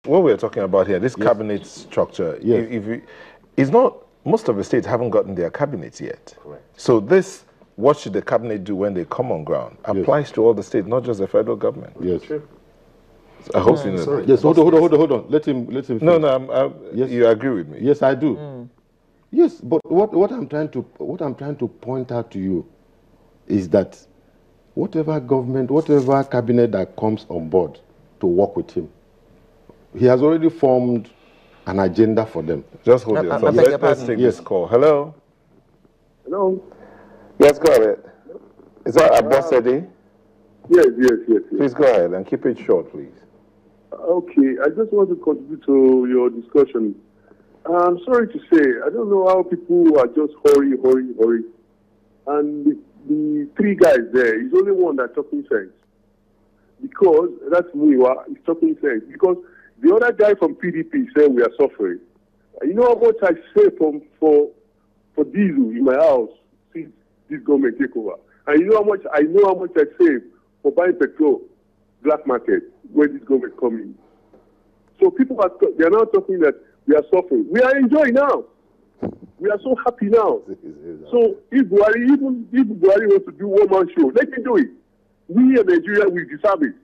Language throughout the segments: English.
what we're talking about here, this cabinet structure, it's not, most of the states haven't gotten their cabinets yet. Correct. So this, what should the cabinet do when they come on ground, applies to all the states, not just the federal government. Yes. True. I hope you know. Sorry. Yes, hold on. Let him finish. No, yes. You agree with me? Yes, I do. Yes, but what I'm trying to point out to you is that whatever cabinet that comes on board to work with him, he has already formed an agenda for them. Just hold your thoughts. Let's take this call. Hello? Hello? Yes, go ahead. Is that Abosede? Yes. Please go ahead and keep it short, please. Okay, I just want to contribute to your discussion. I'm sorry to say, I don't know how people are just hurry. And the three guys there, he's only one that's talking sense. Because that's Muiwa, he's talking sense. Because the other guy from PDP said we are suffering. You know how much I save for diesel in my house since this government take over. And you know how much I save for buying petrol, black market, when this government come in. So people they are now talking that we are suffering. We are enjoying now. We are so happy now. So if Buhari wants to do one-man show, let him do it. We in Nigeria, we deserve it.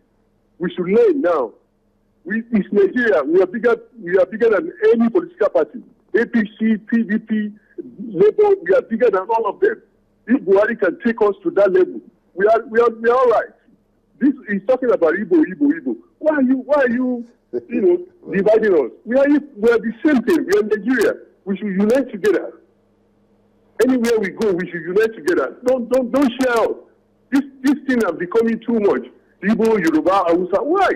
We should learn now. It's Nigeria. We are bigger than any political party. APC, PDP, Labour, we are bigger than all of them. If Buhari can take us to that level, we are all right. This is talking about Igbo. Why are you dividing us? We are the same thing. We are Nigeria. We should unite together. Anywhere we go, we should unite together. Don't share out. This thing is becoming too much. Igbo, Yoruba, Hausa. Why?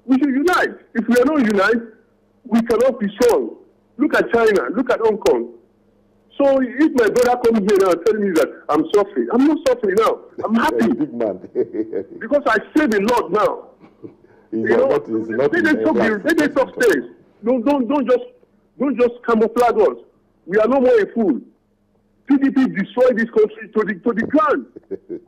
We should unite. If we are not united, we cannot be strong. Look at China. Look at Hong Kong. So if my brother comes here now and tells me that I'm suffering, I'm not suffering now. I'm happy. Big man. Because I save a lot now. They talk things. Don't just camouflage us. We are no more a fool. PDP destroyed this country to the ground.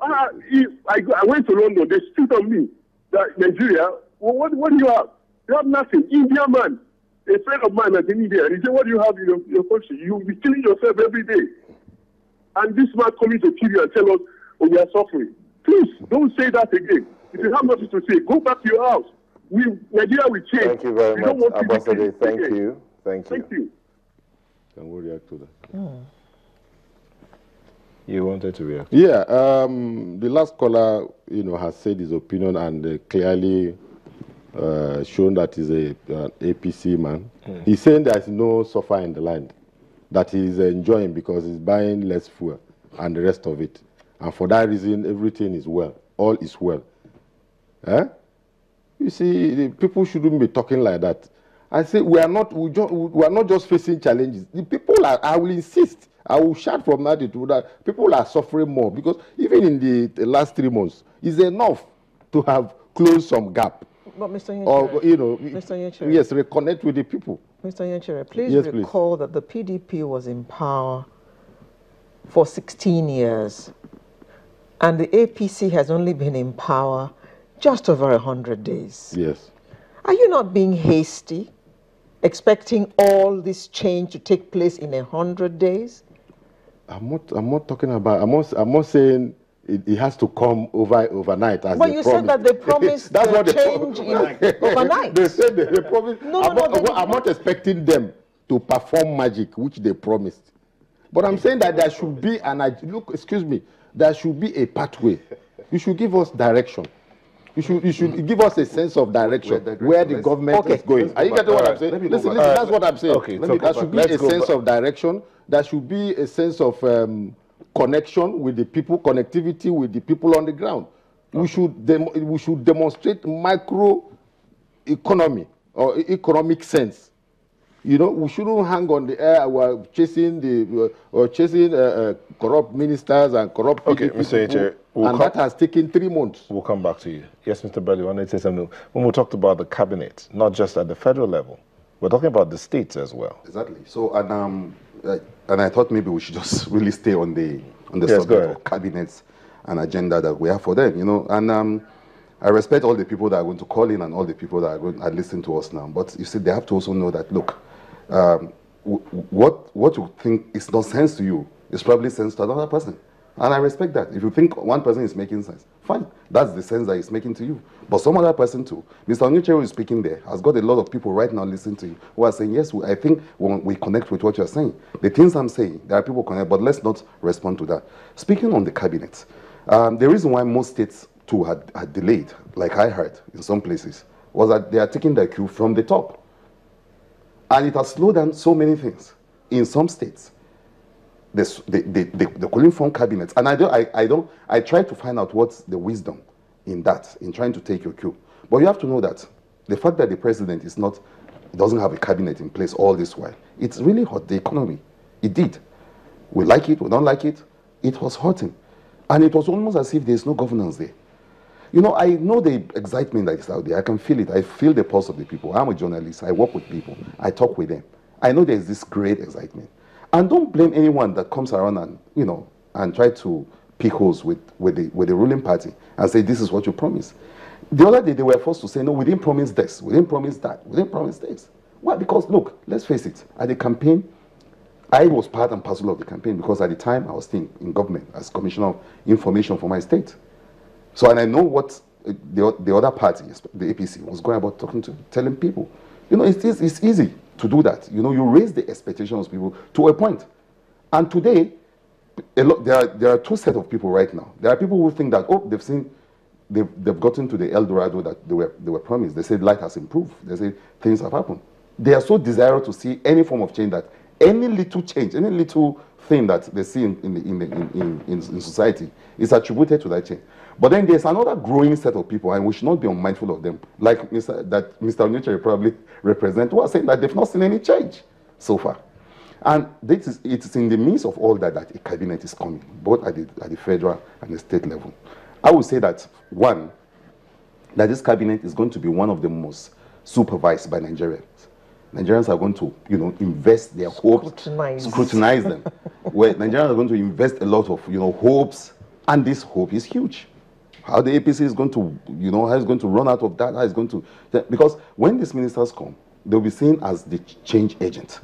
I went to London. They spit on me that Nigeria. Well, what do you have? You have nothing. India man. A friend of mine at India, and he said, what do you have in your country? You'll be killing yourself every day. And this man coming to kill you and tell us, oh, we are suffering. Please, don't say that again. If you have nothing to say, go back to your house. Nigeria will change. Thank you very much, Ambassador. Thank you. Thank you. Can we react to that? You wanted to react? Yeah, the last caller, has said his opinion and clearly shown that he's an APC man. He's saying there's no suffer in the land, that he's enjoying because he's buying less fuel and the rest of it. And for that reason, everything is well. All is well. You see, the people shouldn't be talking like that. I say we are not just facing challenges. The people I will insist, I will shout from that to that. People are suffering more because even in the last 3 months, it's enough to have closed some gap. But Mr. Yenchere, or, Mr. Yenchere, yes, reconnect with the people. Mr. Yenchere, please recall that the PDP was in power for 16 years, and the APC has only been in power just over 100 days. Yes. Are you not being hasty, expecting all this change to take place in 100 days? I'm not talking about. I'm not saying it has to come overnight as but you said that they promised That's what change overnight. They said they promised. No, I'm not expecting them to perform magic, which they promised. But I'm saying that there should be there should be a pathway. You should give us direction. You should give us a sense of direction where the government is going. Are you getting what I'm saying? Listen, that's what I'm saying. Okay, there should be a sense of direction. There should be a sense of connection with the people, connectivity with the people on the ground. Okay. We should demonstrate micro economy or economic sense. We shouldn't hang on the air while chasing corrupt ministers and corrupt people. Okay, Mr. Yenchere, and that has taken 3 months. We'll come back to you. Yes, Mr. Bello, I wanted to say something. When we talked about the cabinet, not just at the federal level, we're talking about the states as well. Exactly. So, and I thought maybe we should just really stay on the subject of cabinets and agenda that we have for them, And I respect all the people that are going to call in and all the people that are going to listen to us now. But you see, they have to also know that, look, what you think is not sense to you is probably sense to another person. And I respect that. If you think one person is making sense, fine. That's the sense that it's making to you. But some other person too, Mr. Onyeche who is speaking there, has got a lot of people right now listening to you who are saying, yes, I think we connect with what you're saying. The things I'm saying, there are people connect, but let's not respond to that. Speaking on the cabinet, the reason why most states too had delayed, like I heard in some places, was that they are taking their cue from the top. And it has slowed down so many things in some states. The calling from cabinets, and I try to find out what's the wisdom in that, in trying to take your cue. But you have to know that the fact that the president doesn't have a cabinet in place all this while, it's really hurt the economy. It did. We like it, we don't like it, it was hurting. And it was almost as if there's no governance there. You know, I know the excitement that is out there. I can feel it. I feel the pulse of the people. I'm a journalist. I work with people. I talk with them. I know there's this great excitement. And don't blame anyone that comes around and, you know, and try to pick holes with the ruling party and say, this is what you promised. The other day, they were forced to say, no, we didn't promise this, we didn't promise that, we didn't promise this. Why? Because, look, let's face it, at the campaign, I was part and parcel of the campaign because at the time, I was still in government as Commissioner of Information for my state. So, and I know what the other party, the APC, was going about telling people. You know, it's easy to do that. You know, you raise the expectations of people to a point. And today, there are two sets of people right now. There are people who think that, oh, they've gotten to the El Dorado that they were promised. They said life has improved. They say things have happened. They are so desirous to see any form of change that any little change, any little thing that they see in society is attributed to that change. But then there's another growing set of people, and we should not be unmindful of them, like Mr. Onyeche probably represents, who are saying that they've not seen any change so far. And it's in the midst of all that a cabinet is coming, both at the federal and the state level. I would say that, one, that this cabinet is going to be one of the most supervised by Nigerians. Nigerians are going to, you know, invest their hopes, scrutinize them. Where Nigerians are going to invest a lot of, you know, hopes, and this hope is huge. How the APC is going to, you know, how it's going to run out of that, how it's going to, because when these ministers come, they'll be seen as the change agent.